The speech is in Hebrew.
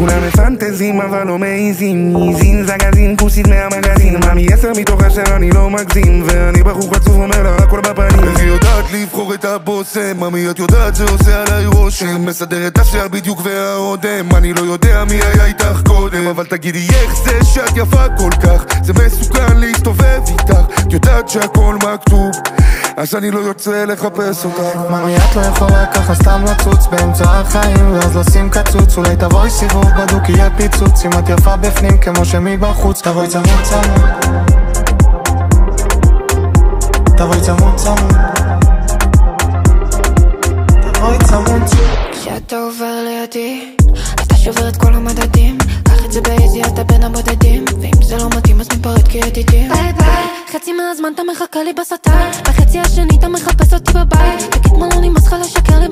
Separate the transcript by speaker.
Speaker 1: כולם מפנטזים אבל לא מעיזים, איזין זגזין פוסית מהמגזין, מאמי 10 מתוך 10 אני לא מגזים, ואני בחור חצוף אומר לה הכל בפנים.
Speaker 2: איך היא יודעת לבחור את הבוסם, מאמי את יודעת זה עושה עליי רושם, מסדר את השיער בדיוק והאודם, אני לא יודע מי היה איתך קודם, אבל תגידי איך זה שאת יפה כל כך, זה מסוכן להסתובב איתך, את יודעת שהכל מכתוב, אז אני לא יוצא לחפש אותך.
Speaker 3: מאמי את לא יכולה ככה סתם לצוץ באמצע החיים ואז לשים קצוץ, אולי תבואי סיבוב בדוק יהיה פיצוץ, אם את יפה בפנים כמו שמבחוץ, תבואי צמוד צמוד, תבואי צמוד צמוד, תבואי צמוד צמוד.
Speaker 4: כשאתה עובר לידי אתה שובר את כל המדדים, קח את זה באיזי אתה בין הבודדים, ואם זה לא מתאים אז נפרד כידידים. ביי ביי, חצי מהזמן אתה מחכה לי בסטר, בחצי השני אתה מחפש אותי בבית, תגיד מה לא נמאס לך לשקר לי